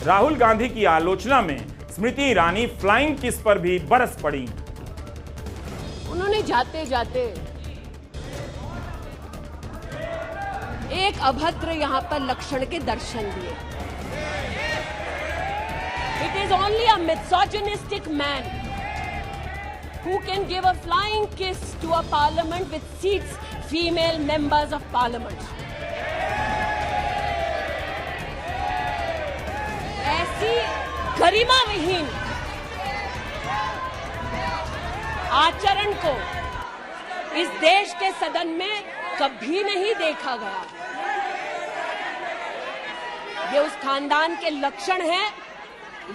राहुल गांधी की आलोचना में स्मृति ईरानी फ्लाइंग किस पर भी बरस पड़ी। उन्होंने जाते जाते एक अभद्र यहां पर लक्षण के दर्शन दिए। It is only a misogynistic man who can give a flying kiss to a parliament with seats female members of parliament. ऐसी गरिमा विहीन आचरण को इस देश के सदन में कभी नहीं देखा गया। ये उस खानदान के लक्षण हैं,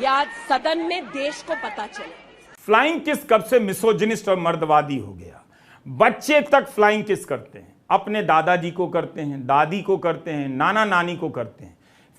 या आज सदन में देश को पता चले। फ्लाइंग किस कब से मिसोजिनिस्ट और मर्दवादी हो गया। बच्चे तक फ्लाइंग किस करते हैं, अपने दादाजी को करते हैं, दादी को करते हैं, नाना नानी को करते हैं।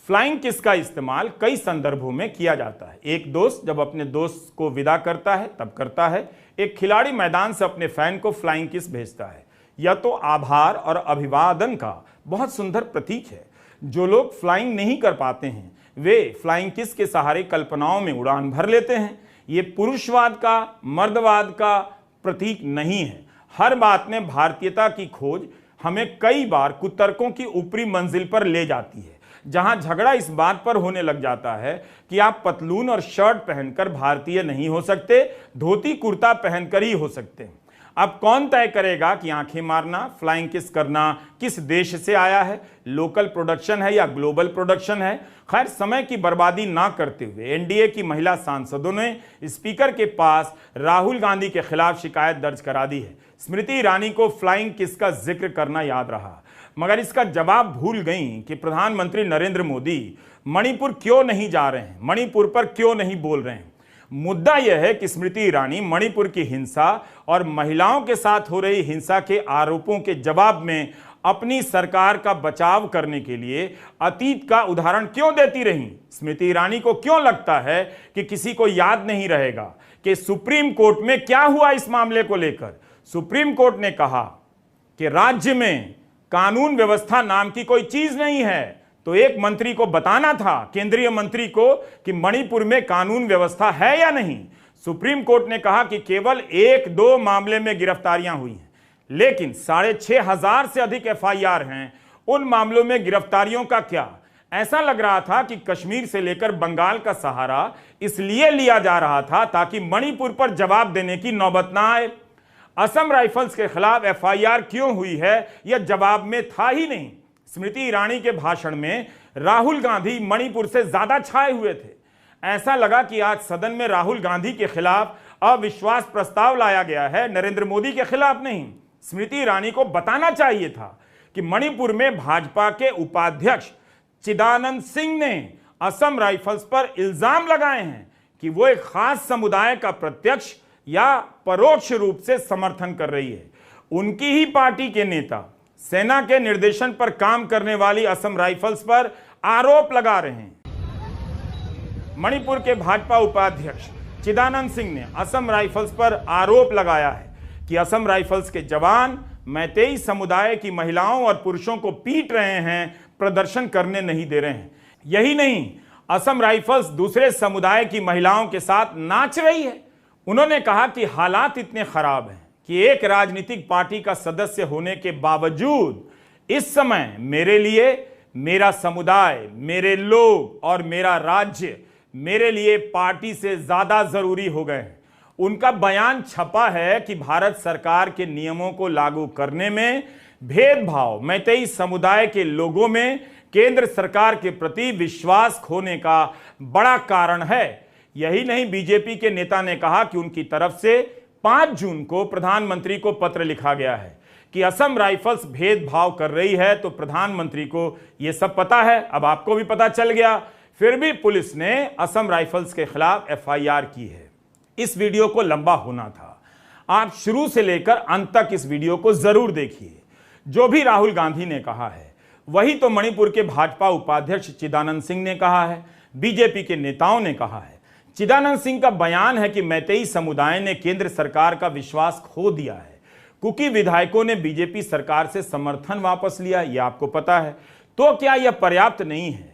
फ्लाइंग किस का इस्तेमाल कई संदर्भों में किया जाता है। एक दोस्त जब अपने दोस्त को विदा करता है तब करता है। एक खिलाड़ी मैदान से अपने फैन को फ्लाइंग किस भेजता है। यह तो आभार और अभिवादन का बहुत सुंदर प्रतीक है। जो लोग फ्लाइंग नहीं कर पाते हैं वे फ्लाइंग किस के सहारे कल्पनाओं में उड़ान भर लेते हैं। ये पुरुषवाद का, मर्दवाद का प्रतीक नहीं है। हर बात में भारतीयता की खोज हमें कई बार कुतर्कों की ऊपरी मंजिल पर ले जाती है, जहां झगड़ा इस बात पर होने लग जाता है कि आप पतलून और शर्ट पहनकर भारतीय नहीं हो सकते, धोती कुर्ता पहनकर ही हो सकते हैं। अब कौन तय करेगा कि आंखें मारना, फ्लाइंग किस करना किस देश से आया है, लोकल प्रोडक्शन है या ग्लोबल प्रोडक्शन है। खैर, समय की बर्बादी ना करते हुए एनडीए की महिला सांसदों ने स्पीकर के पास राहुल गांधी के खिलाफ शिकायत दर्ज करा दी है। स्मृति ईरानी को फ्लाइंग किस का जिक्र करना याद रहा, मगर इसका जवाब भूल गईं कि प्रधानमंत्री नरेंद्र मोदी मणिपुर क्यों नहीं जा रहे हैं, मणिपुर पर क्यों नहीं बोल रहे हैं। मुद्दा यह है कि स्मृति ईरानी मणिपुर की हिंसा और महिलाओं के साथ हो रही हिंसा के आरोपों के जवाब में अपनी सरकार का बचाव करने के लिए अतीत का उदाहरण क्यों देती रहीं। स्मृति ईरानी को क्यों लगता है कि किसी को याद नहीं रहेगा कि सुप्रीम कोर्ट में क्या हुआ इस मामले को लेकर। सुप्रीम कोर्ट ने कहा कि राज्य में कानून व्यवस्था नाम की कोई चीज नहीं है, तो एक मंत्री को बताना था, केंद्रीय मंत्री को, कि मणिपुर में कानून व्यवस्था है या नहीं। सुप्रीम कोर्ट ने कहा कि केवल 1-2 मामले में गिरफ्तारियां हुई हैं, लेकिन 6,500 से अधिक एफआईआर हैं। उन मामलों में गिरफ्तारियों का क्या। ऐसा लग रहा था कि कश्मीर से लेकर बंगाल का सहारा इसलिए लिया जा रहा था ताकि मणिपुर पर जवाब देने की नौबत ना आए। असम राइफल्स के खिलाफ एफआईआर क्यों हुई है यह जवाब में था ही नहीं। स्मृति ईरानी के भाषण में राहुल गांधी मणिपुर से ज्यादा छाए हुए थे। ऐसा लगा कि आज सदन में राहुल गांधी के खिलाफ अविश्वास प्रस्ताव लाया गया है, नरेंद्र मोदी के खिलाफ नहीं। स्मृति ईरानी को बताना चाहिए था कि मणिपुर में भाजपा के उपाध्यक्ष चिदानंद सिंह ने असम राइफल्स पर इल्जाम लगाए हैं कि वो एक खास समुदाय का प्रत्यक्ष या परोक्ष रूप से समर्थन कर रही है। उनकी ही पार्टी के नेता सेना के निर्देशन पर काम करने वाली असम राइफल्स पर आरोप लगा रहे हैं। मणिपुर के भाजपा उपाध्यक्ष चिदानंद सिंह ने असम राइफल्स पर आरोप लगाया है कि असम राइफल्स के जवान मैतेई समुदाय की महिलाओं और पुरुषों को पीट रहे हैं, प्रदर्शन करने नहीं दे रहे हैं। यही नहीं, असम राइफल्स दूसरे समुदाय की महिलाओं के साथ नाच रही है। उन्होंने कहा कि हालात इतने खराब हैं कि एक राजनीतिक पार्टी का सदस्य होने के बावजूद इस समय मेरे लिए मेरा समुदाय, मेरे लोग और मेरा राज्य मेरे लिए पार्टी से ज्यादा जरूरी हो गए हैं। उनका बयान छपा है कि भारत सरकार के नियमों को लागू करने में भेदभाव मैतेई समुदाय के लोगों में केंद्र सरकार के प्रति विश्वास खोने का बड़ा कारण है। यही नहीं, बीजेपी के नेता ने कहा कि उनकी तरफ से 5 जून को प्रधानमंत्री को पत्र लिखा गया है कि असम राइफल्स भेदभाव कर रही है, तो प्रधानमंत्री को यह सब पता है। अब आपको भी पता चल गया। फिर भी पुलिस ने असम राइफल्स के खिलाफ एफआईआर की है। इस वीडियो को लंबा होना था, आप शुरू से लेकर अंत तक इस वीडियो को जरूर देखिए। जो भी राहुल गांधी ने कहा है वही तो मणिपुर के भाजपा उपाध्यक्ष चिदानंद सिंह ने कहा है, बीजेपी के नेताओं ने कहा है। चिदानंद सिंह का बयान है कि मैतेई समुदाय ने केंद्र सरकार का विश्वास खो दिया है। कुकी विधायकों ने बीजेपी सरकार से समर्थन वापस लिया, यह आपको पता है। तो क्या यह पर्याप्त नहीं है?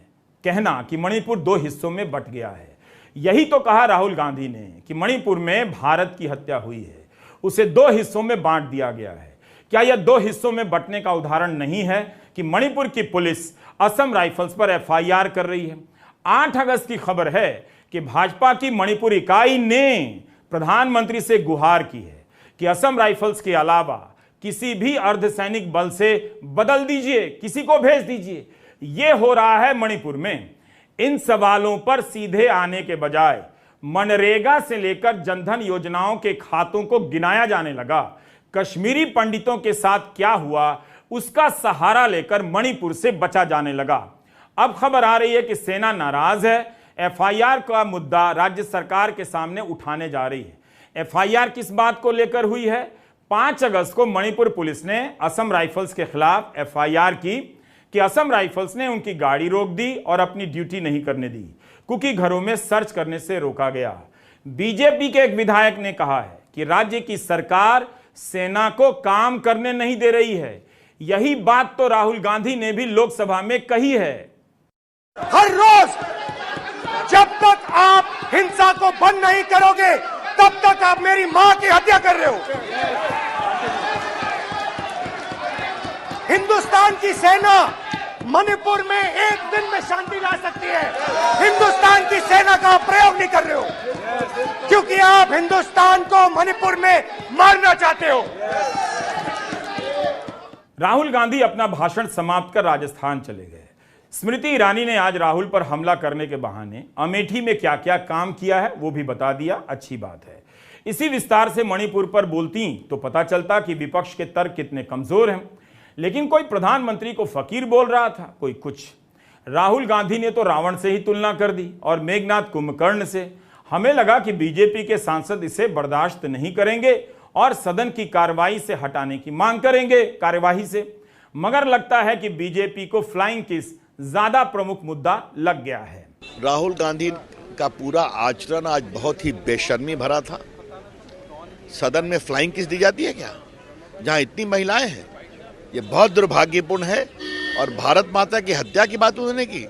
कहना कि मणिपुर दो हिस्सों में बंट गया है। यही तो कहा राहुल गांधी ने कि मणिपुर में भारत की हत्या हुई है, उसे दो हिस्सों में बांट दिया गया है। क्या यह दो हिस्सों में बंटने का उदाहरण नहीं है कि मणिपुर की पुलिस असम राइफल्स पर एफआईआर कर रही है? 8 अगस्त की खबर है कि भाजपा की मणिपुर इकाई ने प्रधानमंत्री से गुहार की है कि असम राइफल्स के अलावा किसी भी अर्धसैनिक बल से बदल दीजिए, किसी को भेज दीजिए। यह हो रहा है मणिपुर में। इन सवालों पर सीधे आने के बजाय मनरेगा से लेकर जनधन योजनाओं के खातों को गिनाया जाने लगा। कश्मीरी पंडितों के साथ क्या हुआ उसका सहारा लेकर मणिपुर से बचा जाने लगा। अब खबर आ रही है कि सेना नाराज है, एफआईआर का मुद्दा राज्य सरकार के सामने उठाने जा रही है। एफआईआर किस बात को लेकर हुई है? 5 अगस्त को मणिपुर पुलिस ने असम राइफल्स के खिलाफ एफआईआर की कि असम राइफल्स ने उनकी गाड़ी रोक दी और अपनी ड्यूटी नहीं करने दी, क्योंकि घरों में सर्च करने से रोका गया। बीजेपी के एक विधायक ने कहा है कि राज्य की सरकार सेना को काम करने नहीं दे रही है। यही बात तो राहुल गांधी ने भी लोकसभा में कही है। हर रोज जब तक आप हिंसा को बंद नहीं करोगे तब तक आप मेरी मां की हत्या कर रहे हो। हिंदुस्तान की सेना मणिपुर में एक दिन में शांति ला सकती है। हिंदुस्तान की सेना का आप प्रयोग नहीं कर रहे हो क्योंकि आप हिंदुस्तान को मणिपुर में मारना चाहते हो। राहुल गांधी अपना भाषण समाप्त कर राजस्थान चले गए। स्मृति ईरानी ने आज राहुल पर हमला करने के बहाने अमेठी में क्या क्या काम किया है वो भी बता दिया। अच्छी बात है। इसी विस्तार से मणिपुर पर बोलती तो पता चलता कि विपक्ष के तर्क कितने कमजोर हैं। लेकिन कोई प्रधानमंत्री को फकीर बोल रहा था, कोई कुछ। राहुल गांधी ने तो रावण से ही तुलना कर दी और मेघनाथ कुंभकर्ण से। हमें लगा कि बीजेपी के सांसद इसे बर्दाश्त नहीं करेंगे और सदन की कार्रवाई से हटाने की मांग करेंगे कार्यवाही से, मगर लगता है कि बीजेपी को फ्लाइंग किस ज्यादा प्रमुख मुद्दा लग गया है। राहुल गांधी का पूरा आचरण आज बहुत ही बेशर्मी भरा था। सदन में फ्लाइंग किस दी जाती है क्या, जहां इतनी महिलाएं हैं? ये बहुत दुर्भाग्यपूर्ण है। और भारत माता की हत्या की बात उन्होंने की।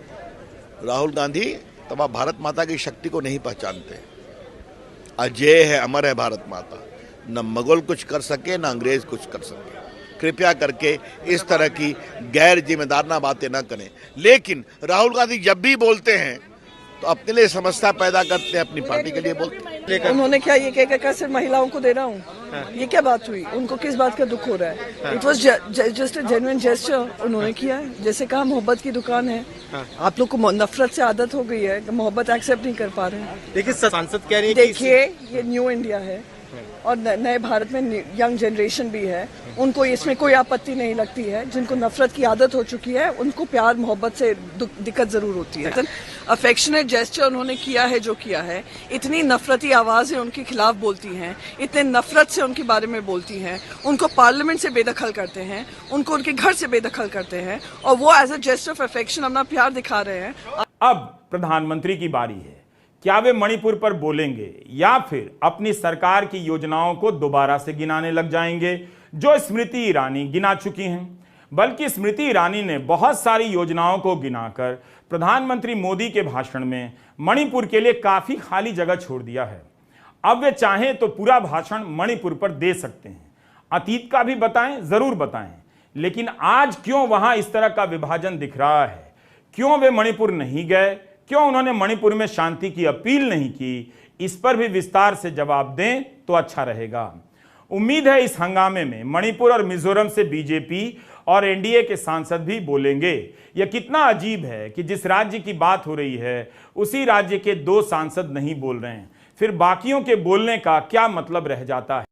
राहुल गांधी तब आप भारत माता की शक्ति को नहीं पहचानते। अजय है, अमर है भारत माता। न मुगल कुछ कर सके, न अंग्रेज कुछ कर सके। कृपया करके इस तरह की गैर जिम्मेदाराना बातें न करें। लेकिन राहुल गांधी जब भी बोलते हैं तो अपने लिए समस्या पैदा करते हैं, अपनी पार्टी के लिए बोलते हैं। उन्होंने क्या ये कहकर सिर्फ महिलाओं को दे रहा हूँ, ये क्या बात हुई? उनको किस बात का दुख हो रहा है? It was just a genuine gesture उन्होंने किया है। जैसे कहा मोहब्बत की दुकान है। आप लोग को नफरत से आदत हो गई है, मोहब्बत एक्सेप्ट नहीं कर पा रहे हैं। देखिए सांसद कह रही है देखिए ये न्यू इंडिया है और नए भारत में यंग जनरेशन भी है। उनको इसमें कोई आपत्ति नहीं लगती है। जिनको नफरत की आदत हो चुकी है उनको प्यार मोहब्बत से दिक्कत जरूर होती है। अफेक्शनेट जेस्चर उन्होंने किया है जो किया है। इतनी नफरती आवाजें उनके खिलाफ बोलती हैं, इतने नफरत से उनके बारे में बोलती हैं, उनको पार्लियामेंट से बेदखल करते हैं, उनको उनके घर से बेदखल करते हैं और वो as a gesture of affection अपना प्यार दिखा रहे हैं। अब प्रधानमंत्री की बारी है। क्या वे मणिपुर पर बोलेंगे या फिर अपनी सरकार की योजनाओं को दोबारा से गिनाने लग जाएंगे जो स्मृति ईरानी गिना चुकी हैं? बल्कि स्मृति ईरानी ने बहुत सारी योजनाओं को गिनाकर प्रधानमंत्री मोदी के भाषण में मणिपुर के लिए काफी खाली जगह छोड़ दिया है। अब वे चाहें तो पूरा भाषण मणिपुर पर दे सकते हैं। अतीत का भी बताएं, जरूर बताएं, लेकिन आज क्यों वहां इस तरह का विभाजन दिख रहा है? क्यों वे मणिपुर नहीं गए? क्यों उन्होंने मणिपुर में शांति की अपील नहीं की? इस पर भी विस्तार से जवाब दें तो अच्छा रहेगा। उम्मीद है इस हंगामे में मणिपुर और मिजोरम से बीजेपी और एनडीए के सांसद भी बोलेंगे। यह कितना अजीब है कि जिस राज्य की बात हो रही है उसी राज्य के 2 सांसद नहीं बोल रहे हैं, फिर बाकियों के बोलने का क्या मतलब रह जाता है?